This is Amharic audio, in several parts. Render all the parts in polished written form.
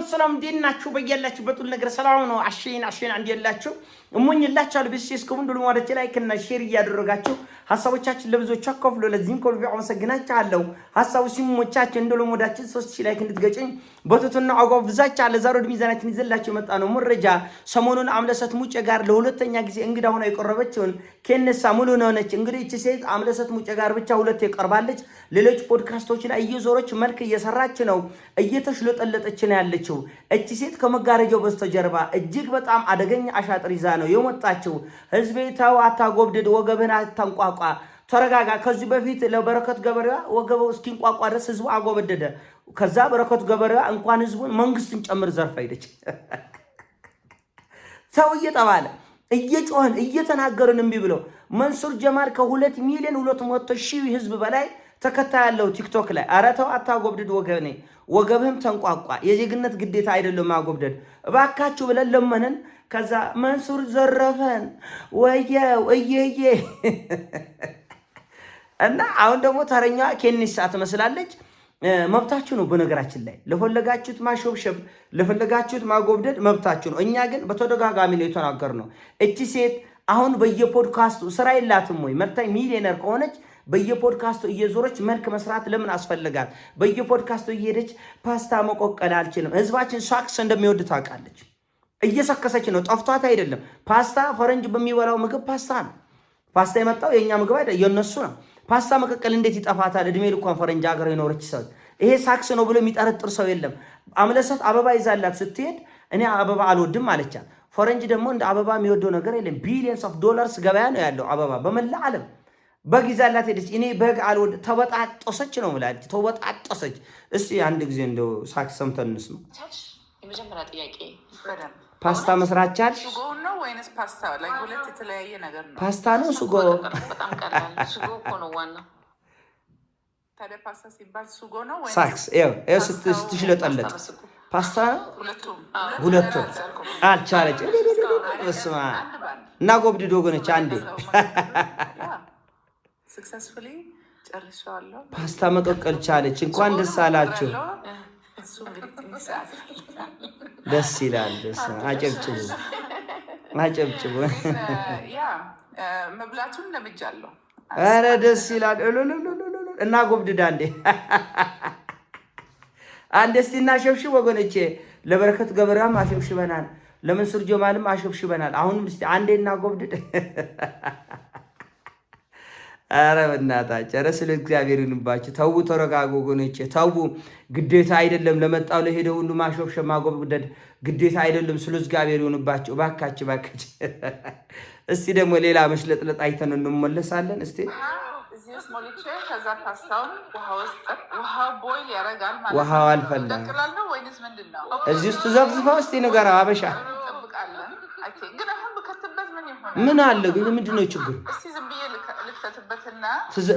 ሰላም ዲናችሁ በየላችሁ በጥል ነገር ሰላም ነው። አሽን አንድ ያላችሁ እሞኝላችኋለሁ። በሲስኩም እንደሉ ወደች ላይክ እና ሼር እያደረጋችሁ ሐሳቦቻችን ለብዙዎች አካፍሉ። ለዚህም ኮልቪ አመሰግናችኋለሁ። ሐሳቡ ሲሞቻችሁ እንደሉ ወዳችን 3000 ላይክ እንድትገጭኝ በትትና አጓው ብዛች አለ ዛሬ ወደ ሚዛናችን ይዘላችሁ የመጣ ነው መረጃ። ሰሞኑን አምለሰት ሙጬ ጋር ለሁለተኛ ጊዜ እንግዳ ሆና የቀረበችውን ከነሳ ሙሉ ነች። እንግዲህ እቺ ሴት አምለሰት ሙጬ ጋር ብቻ ሁለቴ ቀርባለች። ሌሎች ፖድካስቶች ላይ እየዞረች መልክ እየሰራች ነው፣ እየተሽለጠለጠች ነው ያለችው። እቺ ሴት ከመጋረጃው በስተጀርባ እጅግ በጣም አደገኛ አሻጥር ይዛ ነው የወጣችው። ህዝቤ ተው አታጎብድድ፣ ወገብህን አታንቋቋ፣ ተረጋጋ። ከዚህ በፊት ለበረከት ገበሬዋ ወገበው እስኪንቋቋ ድረስ ህዝቡ አጎበደደ። ከዛ በረከት ገበሬዋ እንኳን ህዝቡን መንግስትን ጨምር ዘርፋ ሄደች። ሰው እየተባለ እየጮህን እየተናገርን እምቢ ብለው መንሱር ጀማል ከ2 ሚሊዮን 200,000 ህዝብ በላይ ተከታይ ያለው ቲክቶክ ላይ ኧረ ተው አታጎብድድ፣ ወገብህም ተንቋቋ፣ የዜግነት ግዴታ አይደለም ማጎብደድ እባካችሁ ብለን ለመንን። ከዛ መንሱር ዘረፈን ወየው እየየ እና አሁን ደግሞ ተረኛዋ ኬኒሳ ትመስላለች። መብታችሁ ነው። በነገራችን ላይ ለፈለጋችሁት ማሾብሸብ ለፈለጋችሁት ማጎብደድ መብታችሁ ነው። እኛ ግን በተደጋጋሚ ነው የተናገርነው። እቺ ሴት አሁን በየፖድካስቱ ስራ የላትም ወይ? መልታይ ሚሊዮነር ከሆነች በየፖድካስቱ እየዞረች መልክ መስራት ለምን አስፈልጋት? በየፖድካስቱ እየሄደች ፓስታ መቆቀል አልችልም። ህዝባችን ሳክስ እንደሚወድ ታውቃለች። እየሰከሰች ነው፣ ጠፍቷት አይደለም። ፓስታ ፈረንጅ በሚበላው ምግብ ፓስታ ነው። ፓስታ የመጣው የኛ ምግብ አይደል፣ የነሱ ነው። ፓስታ መቀቀል እንዴት ይጠፋታል? እድሜ ልኳን ፈረንጅ ሀገር የኖረች ሰው ይሄ ሳክስ ነው ብሎ የሚጠረጥር ሰው የለም። አምለሰት አበባ ይዛላት ስትሄድ እኔ አበባ አልወድም አለቻት። ፈረንጅ ደግሞ እንደ አበባ የሚወደው ነገር የለም። ቢሊየንስ ኦፍ ዶላርስ ገበያ ነው ያለው አበባ በመላ ዓለም። በግ ይዛላት ሄደች። እኔ በግ አልወድ ተበጣጠሰች ነው ማለት ተበጣጠሰች። እስቲ አንድ ጊዜ እንደው ሳክስ ሰምተን እንስማ። የመጀመሪያ ጥያቄ ፓስታ መስራት ቻልሽ? ሱጎ ነው ወይንስ ፓስታ? ላይ ሁለት የተለያየ ነገር ነው። ፓስታ ነው ሱጎ? በጣም ቀላል ሱጎ እኮ ነው ዋናው። ታዲያ ፓስታ ሲባል ሱጎ ነው ወይንስ ሳክስ? ይኸው ስትሽለጠለጥ ፓስታ ነው። ሁለቱም አልቻለች። በስመ አብ እና ጎብድዶ ጎነች አንዴ ሰክሰስፉሊ ጨርሻለሁ። ፓስታ መቀቀል ቻለች። እንኳን ደስ አላችሁ። ደስ ይላል። አጨብጭቡ አጨብጭቡ። መብላቱን ለምጃለሁ። ኧረ ደስ ይላል። እና ጎብድዳ አንዴ እስቲ እናሸብሽብ ወገኖቼ። ለበረከት ገበሬዋም አሸብሽበናል፣ ለመንሱር ጀማልም አሸብሽበናል። አሁንም እስቲ አንዴ እና ጎብድድ። ኧረ በእናታችሁ ኧረ ስለ እግዚአብሔር ይሁንባችሁ። ተው ተረጋጉ ወገኖቼ፣ ተው። ግዴታ አይደለም ለመጣው ለሄደ ሁሉ ማሾብሸብ ማጎብደድ ግዴታ አይደለም። ስለ እግዚአብሔር ይሁንባችሁ እባካችሁ። እስቲ ደግሞ ሌላ መሽለጥለጥ አይተን እንመለሳለን። እስቲ ውሃው አልፈላም። እዚህ ውስጥ ዘፍዝፈው እስቲ ንገራ አበሻ ምን አለ ግን? ምንድን ነው ችግሩ?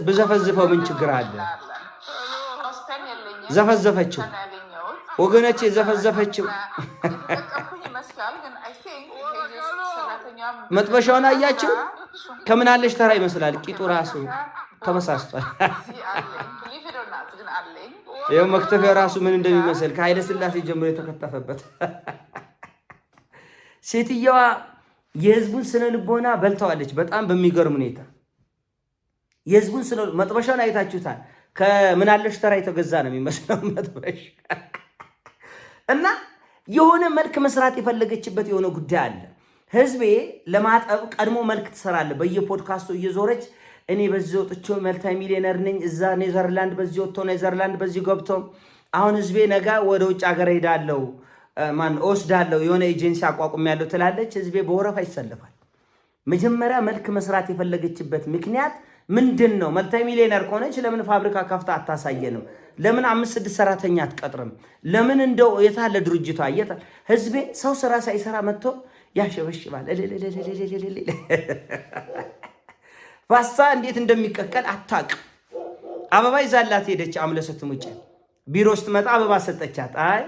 ብዘፈዝፈው ምን ችግር አለ? ዘፈዘፈችው ወገኖቼ፣ ዘፈዘፈችው። መጥበሻውን አያችሁ? ከምን አለሽ ተራ ይመስላል። ቂጡ ራሱ ተመሳስቷል። ይኸው መክተፊያ ራሱ ምን እንደሚመስል ከኃይለ ሥላሴ ጀምሮ የተከተፈበት። ሴትየዋ የህዝቡን ስነ ልቦና በልተዋለች። በጣም በሚገርም ሁኔታ የህዝቡን ስነ መጥበሻውን አይታችሁታል። ከምን አለሽ ተራ የተገዛ ነው የሚመስለው መጥበሻ። እና የሆነ መልክ መስራት የፈለገችበት የሆነ ጉዳይ አለ። ህዝቤ ለማጠብ ቀድሞ መልክ ትሰራለ። በየፖድካስቱ እየዞረች እኔ በዚህ ወጥቼ መልታይ ሚሊዮነር ነኝ፣ እዛ ኔዘርላንድ በዚህ ወጥቶ ኔዘርላንድ በዚህ ገብቶ አሁን ህዝቤ ነገ ወደ ውጭ ሀገር ሄዳለሁ ወስዳለሁ የሆነ ኤጀንሲ አቋቁም ያለው ትላለች። ህዝቤ በወረፋ ይሰለፋል። መጀመሪያ መልክ መስራት የፈለገችበት ምክንያት ምንድን ነው? መልታይ ሚሊዮነር ከሆነች ለምን ፋብሪካ ከፍታ አታሳየንም? ለምን 5-6 ሰራተኛ አትቀጥርም? ለምን እንደው የታለ ድርጅቷ የታለ? ህዝቤ ሰው ስራ ሳይሰራ መጥቶ ያሸበሽባል። ፓስታ እንዴት እንደሚቀቀል አታውቅም። አበባ ይዛላት ሄደች። አምለሰት ሙጬ ቢሮ ስትመጣ አበባ ሰጠቻት። አይ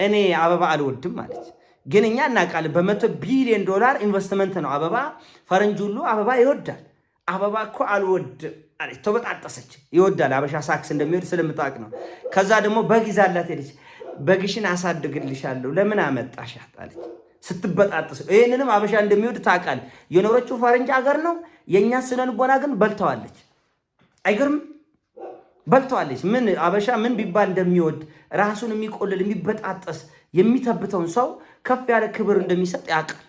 እኔ አበባ አልወድም ማለት ግን እኛ እናውቃለን። $100 ቢሊዮን ኢንቨስትመንት ነው አበባ። ፈረንጅ ሁሉ አበባ ይወዳል። አበባ እኮ አልወድም አለች። ተበጣጠሰች። ይወዳል አበሻ ሳክስ እንደሚወድ ስለምታውቅ ነው። ከዛ ደግሞ በግ ይዛላት ሄደች። በግሽን አሳድግልሻለሁ ለምን አመጣሻት አለች ስትበጣጥስ። ይህንንም አበሻ እንደሚወድ ታውቃለህ። የኖረችው ፈረንጅ ሀገር ነው። የእኛ ስነ ልቦና ግን በልተዋለች። አይገርም? በልተዋለች። ምን አበሻ ምን ቢባል እንደሚወድ ራሱን የሚቆልል የሚበጣጠስ የሚተብተውን ሰው ከፍ ያለ ክብር እንደሚሰጥ ያውቃል።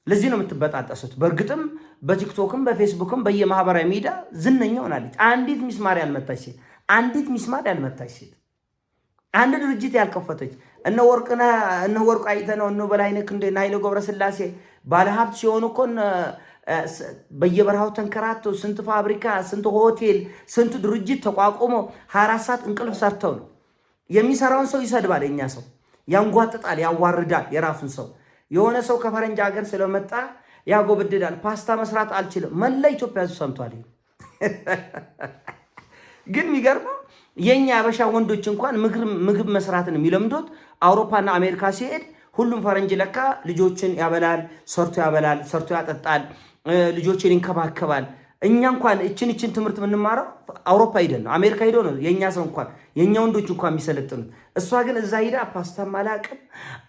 ለዚህ ነው የምትበጣጠሱት። በእርግጥም በቲክቶክም በፌስቡክም በየማህበራዊ ሚዲያ ዝነኛ ሆናለች። አንዲት ሚስማር ያልመታች ሴት፣ አንዲት ሚስማር ያልመታች ሴት፣ አንድ ድርጅት ያልከፈተች እነ ወርቁ አይተነው እነ በላይነህ ክንዴ እና ኃይሌ ገብረስላሴ ባለሀብት ሲሆኑ እኮ በየበረሃው ተንከራተው ስንት ፋብሪካ፣ ስንት ሆቴል፣ ስንት ድርጅት ተቋቁሞ 24 ሰዓት እንቅልፍ ሰርተው ነው። የሚሰራውን ሰው ይሰድባል። የኛ ሰው ያንጓጥጣል፣ ያዋርዳል የራሱን ሰው። የሆነ ሰው ከፈረንጅ ሀገር ስለመጣ ያጎብድዳል። ፓስታ መስራት አልችልም። መላ ኢትዮጵያ ህዝብ ሰምቷል። ግን የሚገርመው የኛ አበሻ ወንዶች እንኳን ምግብ መስራትን የሚለምዶት አውሮፓና አሜሪካ ሲሄድ ሁሉም ፈረንጅ ለካ ልጆችን ያበላል፣ ሰርቶ ያበላል፣ ሰርቶ ያጠጣል፣ ልጆችን ይንከባከባል። እኛ እንኳን እችን ትምህርት የምንማረው አውሮፓ ሄደን ነው፣ አሜሪካ ሄዶ ነው የእኛ ሰው እንኳን የእኛ ወንዶች እንኳን የሚሰለጥኑት። እሷ ግን እዛ ሄዳ ፓስታም አላቅም፣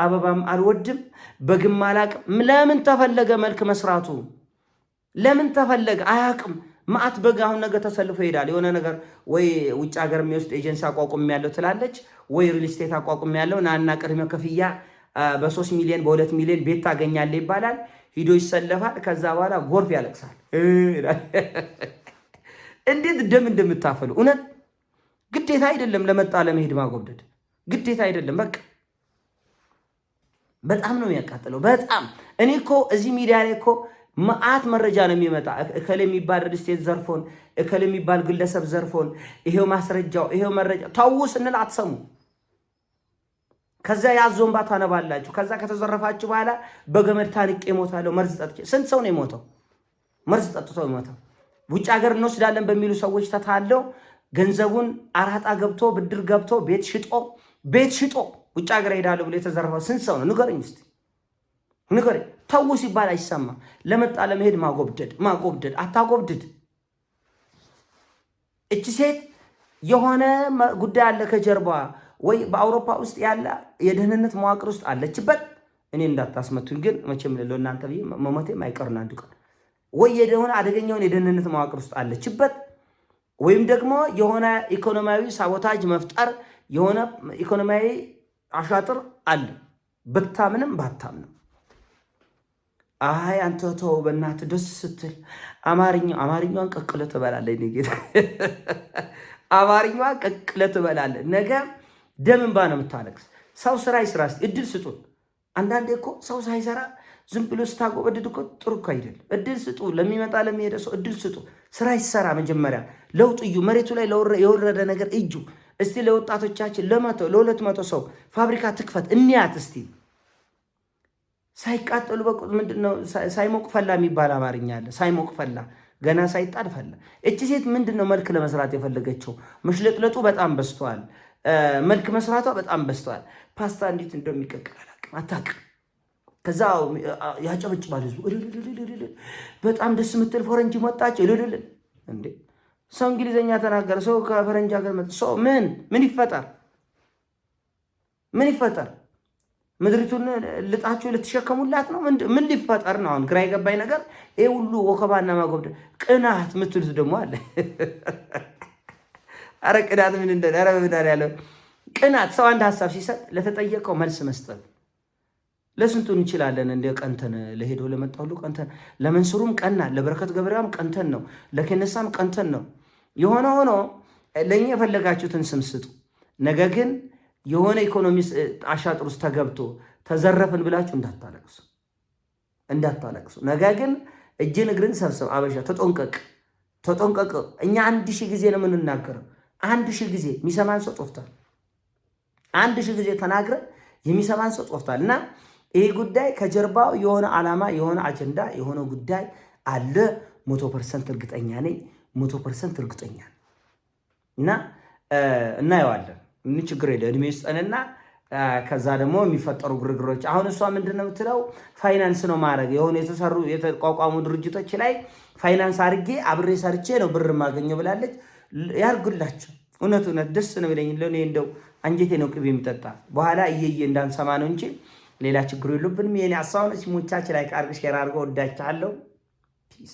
አበባም አልወድም፣ በግም አላቅም። ለምን ተፈለገ መልክ መስራቱ? ለምን ተፈለገ? አያቅም። ማአት በግ አሁን ነገ ተሰልፎ ይሄዳል። የሆነ ነገር ወይ ውጭ ሀገር የሚወስድ ኤጀንሲ አቋቁም ያለው ትላለች፣ ወይ ሪል ስቴት አቋቁም ያለው ናና ቅድመ ክፍያ በ3 ሚሊዮን በ2 ሚሊዮን ቤት ታገኛለህ ይባላል። ሂዶ ይሰለፋል። ከዛ በኋላ ጎርፍ ያለቅሳል። እንዴት ደም እንደምታፈሉ እውነት ግዴታ አይደለም። ለመጣ ለመሄድ ማጎብደድ ግዴታ አይደለም። በቃ በጣም ነው የሚያቃጥለው። በጣም እኔ እኮ እዚህ ሚዲያ ላይ እኮ መዓት መረጃ ነው የሚመጣ። እከሌ የሚባል ሪል ስቴት ዘርፎን፣ እከሌ የሚባል ግለሰብ ዘርፎን፣ ይሄው ማስረጃው፣ ይሄው መረጃ። ተው ስንል አትሰሙ። ከዛ ያዞንባ ታነባላችሁ። ከዛ ከተዘረፋችሁ በኋላ በገመድ ታንቄ እሞታለሁ መርዝ ጠጥቼ። ስንት ሰው ነው የሞተው? መርዝ ጠጥቶ የሞተው። ውጭ ሀገር እንወስዳለን በሚሉ ሰዎች ተታለው ገንዘቡን አራጣ ገብቶ ብድር ገብቶ ቤት ሽጦ ውጭ ሀገር ሄዳለሁ ብሎ የተዘረፈው ስንት ሰው ነው? ንገረኝ እስኪ ንገረኝ። ተው ሲባል አይሰማም። ለመጣ ለመሄድ ማጎብደድ። አታጎብድድ። እቺ ሴት የሆነ ጉዳይ አለ ከጀርባዋ፣ ወይ በአውሮፓ ውስጥ ያለ የደህንነት መዋቅር ውስጥ አለችበት። እኔ እንዳታስመቱኝ ግን መቼም ለለው እናንተ ብዬ መሞቴም አይቀርና አንድ ቀን ወይ የሆነ አደገኛውን የደህንነት መዋቅር ውስጥ አለችበት፣ ወይም ደግሞ የሆነ ኢኮኖሚያዊ ሳቦታጅ መፍጠር የሆነ ኢኮኖሚያዊ አሻጥር አለ። ብታምንም ባታምንም አይ አንተ ተው በእናትህ ደስ ስትል አማርኛዋን ቀቅለህ ትበላለህ። እኔ ጌታ አማርኛዋን ቀቅለህ ትበላለህ። ነገ ደም እንባ ነው የምታለቅስ። ሰው ስራ ይስራ፣ እድል ስጡን። አንዳንዴ እኮ ሰው ሳይሰራ ዝም ብሎ ስታጎበድድ እኮ ጥሩ እኮ አይደለም። እድል ስጡ፣ ለሚመጣ ለሚሄደ ሰው እድል ስጡ። ስራ ይሰራ። መጀመሪያ ለውጥ እዩ። መሬቱ ላይ የወረደ ነገር እዩ። እስቲ ለወጣቶቻችን ለ200 ሰው ፋብሪካ ትክፈት እንያት እስቲ። ሳይቃጠሉ በቁጥ ምንድነው ሳይሞቅ ፈላ የሚባል አማርኛ አለ። ሳይሞቅ ፈላ፣ ገና ሳይጣድ ፈላ። እቺ ሴት ምንድነው መልክ ለመስራት የፈለገችው? መሽለጥለጡ በጣም በዝቷል። መልክ መስራቷ በጣም በዝቷል። ፓስታ እንዴት እንደሚቀቅል አታውቅም። ከዛ ያጨበጭባል ህዝቡ። በጣም ደስ የምትል ፈረንጅ መጣች። እንዴ ሰው እንግሊዘኛ ተናገረ፣ ሰው ከፈረንጅ ሀገር መጣ። ሰው ምን ይፈጠር? ምን ይፈጠር? ምድሪቱን ልጣችሁ ልትሸከሙላት ነው? ምን ሊፈጠር ነው? አሁን ግራ የገባኝ ነገር ይሄ ሁሉ ወከባና ማጎብደ ቅናት የምትሉት ደግሞ አለ። አረ ቅናት ምን እንደ አረ ብዳር ያለው ቅናት። ሰው አንድ ሐሳብ ሲሰጥ ለተጠየቀው መልስ መስጠት። ለስንቱ እንችላለን እንደ ቀንተን ለሄደው ለመጣው ሁሉ ቀንተን፣ ለመንሱሩም ቀና፣ ለበረከት ገብረያም ቀንተን ነው፣ ለከነሳም ቀንተን ነው። የሆነ ሆኖ ለኛ የፈለጋችሁትን ስም ስጡ። ነገ ግን የሆነ ኢኮኖሚ አሻጥር ውስጥ ተገብቶ ተዘረፍን ብላችሁ እንዳታለቅሱ። ነገ ግን እጅን እግርን ሰብስብ። አበሻ ተጠንቀቅ። እኛ 1000 ጊዜ ነው የምንናገረው። 1000 ጊዜ የሚሰማን ሰው ጦፍታል። 1000 ጊዜ ተናግረን የሚሰማን ሰው ጦፍታል። እና ይሄ ጉዳይ ከጀርባው የሆነ ዓላማ፣ የሆነ አጀንዳ፣ የሆነ ጉዳይ አለ። 100% እርግጠኛ ነኝ። 100% እርግጠኛ እና እናየዋለን። ምን ችግር የለ። እድሜ ይስጠንና ከዛ ደግሞ የሚፈጠሩ ግርግሮች። አሁን እሷ ምንድን ነው የምትለው? ፋይናንስ ነው ማድረግ የሆነ የተቋቋሙ ድርጅቶች ላይ ፋይናንስ አድርጌ አብሬ ሰርቼ ነው ብር ማገኘው ብላለች። ያርጉላቸው። እውነት ደስ ነው የሚለኝ። ለእኔ እንደው አንጀቴ ነው ቅቤ የሚጠጣ በኋላ እየየ እንዳንሰማ ነው እንጂ ሌላ ችግር የለብንም። የኔ ሀሳብ ነው። ሲሞቻችን ላይ ቃርግ ሼር አድርገው ወዳችኋለሁ። ፒስ